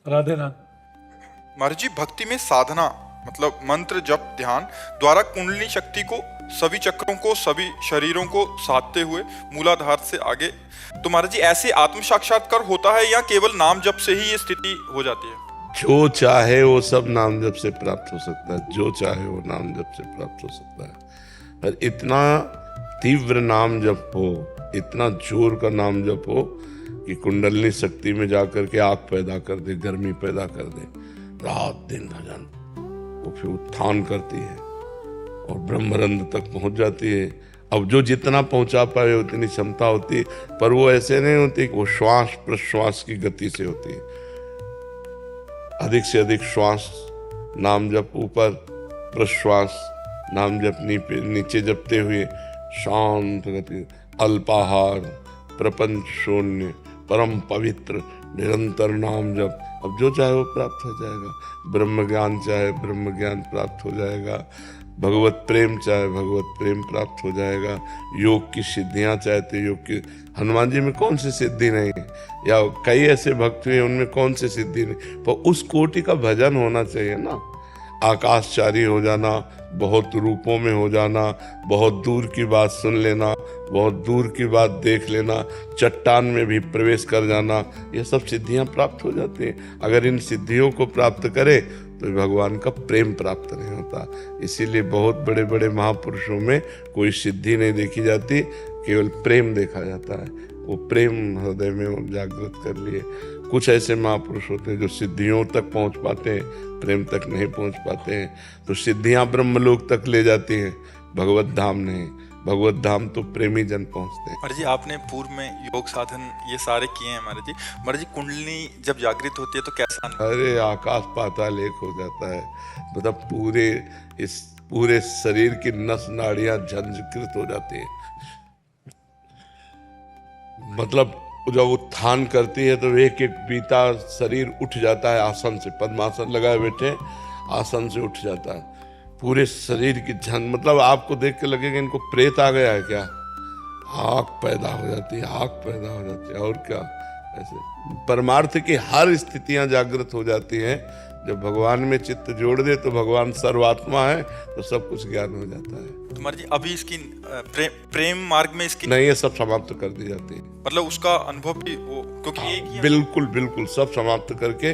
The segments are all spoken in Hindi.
राधे राधे। महाराज जी, भक्ति में साधना मतलब मंत्र जप ध्यान द्वारा कुंडली शक्ति को, सभी चक्रों को, सभी शरीरों को साधते हुए मूलाधार से आगे, तो महाराज जी ऐसे आत्म साक्षात्कार होता है या केवल नाम जप से ही ये स्थिति हो जाती है? जो चाहे वो सब नाम जप से प्राप्त हो सकता है, जो चाहे वो नाम जप से प्राप्त हो सकता है। पर इतना तीव्र नाम जप हो, इतना जोर का नाम जप हो कि कुंडलनी शक्ति में जाकर के आग पैदा कर दे, गर्मी पैदा कर दे, रात दिन भजन, वो फिर उत्थान करती है और ब्रह्मरंध्र तक पहुंच जाती है। अब जो जितना पहुंचा पाए उतनी क्षमता होती है, पर वो ऐसे नहीं होती, वो श्वास प्रश्वास की गति से होती है। अधिक से अधिक श्वास नाम जप ऊपर, प्रश्वास नाम जप नीचे जपते हुए शांत गति, अल्पाहार, प्रपंच शून्य, परम पवित्र निरंतर नाम जप। अब जो चाहे वो प्राप्त हो जाएगा। ब्रह्म ज्ञान चाहे ब्रह्म ज्ञान प्राप्त हो जाएगा, भगवत प्रेम चाहे भगवत प्रेम प्राप्त हो जाएगा, योग की सिद्धियां चाहे तो योग की। हनुमान जी में कौन सी सिद्धि नहीं है, या कई ऐसे भक्त हुए उनमें कौन सी सिद्धि नहीं, पर उस कोटि का भजन होना चाहिए ना। आकाशचारी हो जाना, बहुत रूपों में हो जाना, बहुत दूर की बात सुन लेना, बहुत दूर की बात देख लेना, चट्टान में भी प्रवेश कर जाना, ये सब सिद्धियां प्राप्त हो जाती हैं। अगर इन सिद्धियों को प्राप्त करे तो भगवान का प्रेम प्राप्त नहीं होता। इसीलिए बहुत बड़े बड़े महापुरुषों में कोई सिद्धि नहीं देखी जाती, केवल प्रेम देखा जाता है। वो प्रेम हृदय में जागृत कर लिए। कुछ ऐसे महापुरुष होते हैं जो सिद्धियों तक पहुंच पाते हैं, प्रेम तक नहीं पहुंच पाते हैं। तो सिद्धियां ब्रह्मलोक तक ले जाती हैं, भगवत धाम नहीं। भगवत धाम तो प्रेमी जन पहुंचते हैं। महाराज जी, आपने पूर्व में योग साधन ये सारे किए हैं महाराज जी। महाराज जी, कुंडली जब जागृत होती है तो कैसा अरे आकाश पाताल एक हो जाता है। मतलब पूरे शरीर की नस नाड़ियां झंझकृत हो जाती है। मतलब जब उत्थान करती है तो एक एक बीता शरीर उठ जाता है आसन से, पद्मासन लगाए बैठे आसन से उठ जाता है पूरे शरीर की झंझ। मतलब आपको देख के लगेगा इनको प्रेत आ गया है क्या। आग पैदा हो जाती है, आग पैदा हो जाती है, और क्या। ऐसे परमार्थ की हर स्थितियां जागृत हो जाती हैं। जब भगवान में चित्त जोड़ दे तो भगवान सर्वात्मा है, तो सब कुछ ज्ञान हो जाता है। तो महाराज जी, अभी इसकी प्रेम मार्ग में इसकी नहीं, ये सब समाप्त कर दी जाती है। मतलब उसका अनुभव भी वो, क्योंकि एक ही बिल्कुल बिल्कुल सब समाप्त करके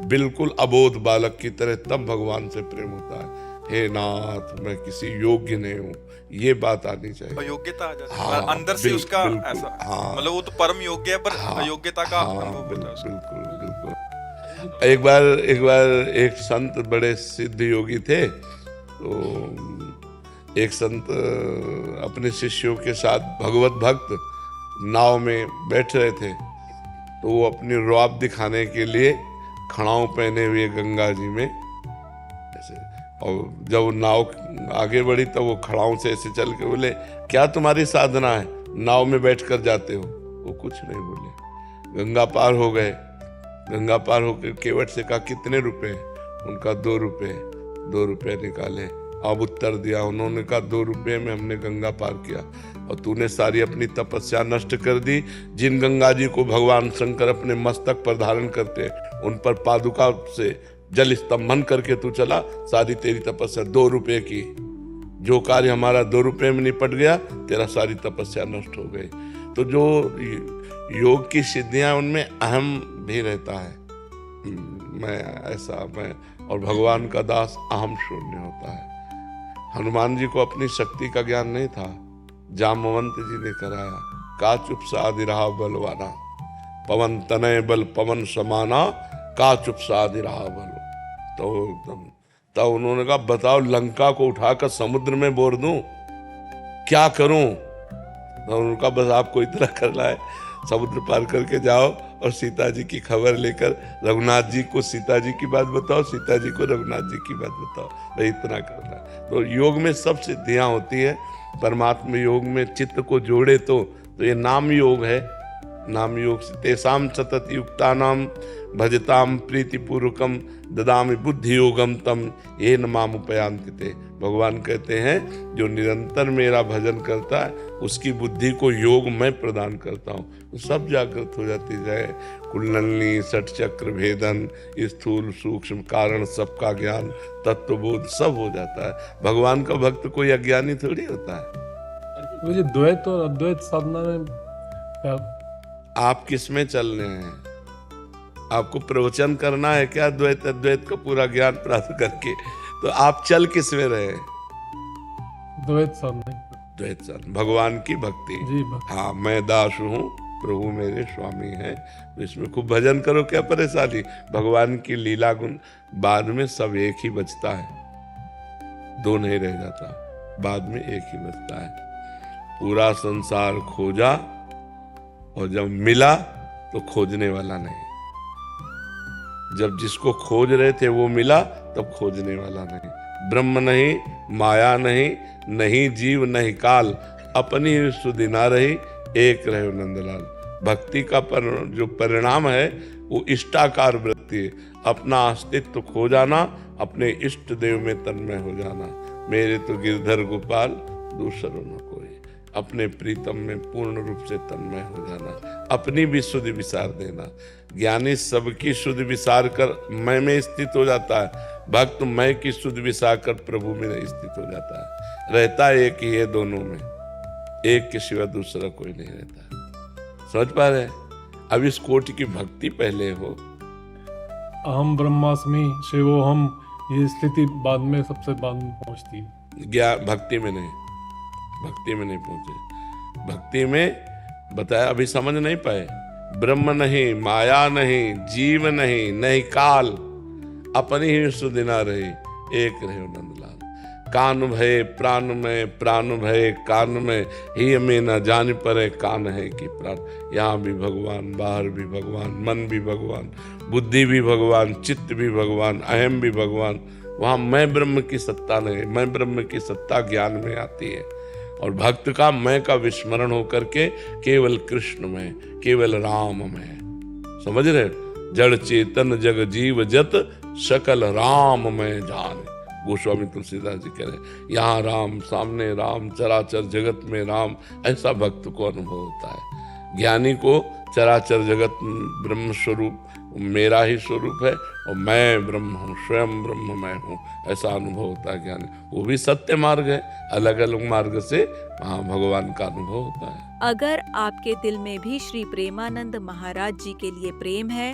बिल्कुल अबोध बालक की तरह तब भगवान से प्रेम होता है। हे नाथ, मैं किसी योग्य नहीं हूँ, ये बात आनी चाहिए। योग्यता आ जाती है। हाँ, अंदर से उसका ऐसा, हाँ, मतलब वो तो परम योग्य है, पर अयोग्यता का अनुभव होता है उसको। बिल्कुल बिल्कुल। एक बार एक संत बड़े सिद्ध योगी थे, तो एक संत अपने शिष्यों के साथ भगवत भक्त नाव में बैठ रहे थे। तो वो अपनी रौब दिखाने के लिए खड़ाऊ पहने हुए गंगा जी में ऐसे, और जब नाव आगे बढ़ी तो वो खड़ाऊ से ऐसे चल के बोले, क्या तुम्हारी साधना है, नाव में बैठ कर जाते हो। वो कुछ नहीं बोले। गंगा पार हो गए। गंगा पार होकर केवट से कहा, कितने रुपए। उनका 2 रुपए। 2 रुपए निकाले। अब उत्तर दिया। उन्होंने कहा, 2 रुपये में हमने गंगा पार किया, और तूने सारी अपनी तपस्या नष्ट कर दी। जिन गंगा जी को भगवान शंकर अपने मस्तक पर धारण करते हैं, उन पर पादुका से जल स्तंभन करके तू चला, सारी तेरी तपस्या 2 रुपये की। जो कार्य हमारा 2 रुपये में निपट गया, तेरा सारी तपस्या नष्ट हो गई। तो जो योग की सिद्धियां, उनमें अहम भी रहता है, मैं और भगवान का दास अहम शून्य होता है। हनुमान जी को अपनी शक्ति का ज्ञान नहीं था, जामवंत जी ने कराया। का चुप साधि रहा बलवाना, पवन तनय बल पवन समाना, का चुप साधि रहा बल। तो एकदम तब उन्होंने कहा, बताओ लंका को उठाकर समुद्र में बोर दूं, क्या करूं। तो उनका बस आपको इतना करना है, समुद्र पार करके जाओ और सीता जी की खबर लेकर रघुनाथ जी को सीता जी की बात बताओ, सीता जी को रघुनाथ जी की बात बताओ। भाई इतना करना है। तो योग में सब सिद्धियां होती है। परमात्मा योग में चित्त को जोड़े तो ये नाम योग है। नाम योग से तेसाम सतत युक्ता नाम भजताम प्रीतिपूर्वकम ददामि बुद्धि योगम तम ये न माम उपयांति ते। भगवान कहते हैं जो निरंतर मेरा भजन करता है उसकी बुद्धि को योग मैं प्रदान करता हूँ, सब जागृत हो जाती है। कुंडलिनी, षट चक्र भेदन, स्थूल सूक्ष्म कारण, सबका ज्ञान, तत्वबोध सब हो जाता है। भगवान का भक्त कोई अज्ञानी थोड़ी होता है। मुझे द्वैत और अद्वैत साधना में क्या आप किस में चल रहे हैं? आपको प्रवचन करना है क्या द्वैत अद्वैत का पूरा ज्ञान प्राप्त करके? तो आप चल किस में रहे? द्वैत साधना? द्वैत साधना, भगवान की भक्ति। जी हाँ, मैं दास हूँ, प्रभु मेरे स्वामी हैं, तो इसमें खूब भजन करो, क्या परेशानी। भगवान की लीला गुण बाद में सब एक ही बचता है, दो नहीं रह जाता, बाद में एक ही बचता है। पूरा संसार खोजा और जब मिला तो खोजने वाला नहीं। जब जिसको खोज रहे थे वो मिला तब खोजने वाला नहीं। ब्रह्म नहीं, माया नहीं, नहीं जीव नहीं काल, अपनी सुधि ना रही, एक रहे नंदलाल। भक्ति का जो परिणाम है वो इष्टाकार वृत्ति है, अपना अस्तित्व खो जाना, अपने इष्ट देव में तन्मय हो जाना। मेरे तो गिरधर गोपाल दूसरों न कोई, अपने प्रीतम में पूर्ण रूप से तन्मय हो जाना, अपनी भी सुधि विसार देना। ज्ञानी सबकी सुधि विसार कर मैं में स्थित हो जाता है, भक्त मैं की सुधि विसार कर प्रभु में स्थित हो जाता है। रहता एक ही है दोनों में, एक के सिवा दूसरा कोई नहीं रहता। समझ पा रहे? अब इस कोटि की भक्ति पहले हो। अहम ब्रह्मास्मि शिवोहम, ये स्थिति बाद में, सबसे बाद में पहुंचती है। ज्ञान भक्ति में नहीं, भक्ति में नहीं पहुंचे। भक्ति में बताया, अभी समझ नहीं पाए। ब्रह्म नहीं, माया नहीं, जीव नहीं, नहीं काल, अपनी ही सुधि ना रही, एक रहे नंदलाल। कान भय प्राण में, प्राण भय कान में, ही में न जान परे कान है कि प्राण। यहाँ भी भगवान, बाहर भी भगवान, मन भी भगवान, बुद्धि भी भगवान, चित्त भी भगवान, अहम भी भगवान। वहाँ मैं ब्रह्म की सत्ता नहीं, मैं ब्रह्म की सत्ता ज्ञान में आती है। और भक्त का मैं का विस्मरण होकर के केवल कृष्ण में, केवल राम में। समझ रहे? जड़ चेतन जग जीव जत सकल राम में जान। गोस्वामी तुलसीदास जी कह रहे, यहाँ राम, सामने राम, चराचर जगत में राम। ऐसा भक्त को अनुभव होता है। ज्ञानी को चराचर जगत ब्रह्म स्वरूप मेरा ही स्वरूप है और मैं ब्रह्म हूँ, स्वयं ब्रह्म मैं हूँ, ऐसा अनुभव होता है ज्ञानी। वो भी सत्य मार्ग है, अलग अलग मार्ग से वहाँ भगवान का अनुभव होता है। अगर आपके दिल में भी श्री प्रेमानंद महाराज जी के लिए प्रेम है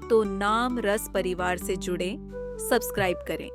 तो नाम रस परिवार से जुड़े, सब्सक्राइब करें।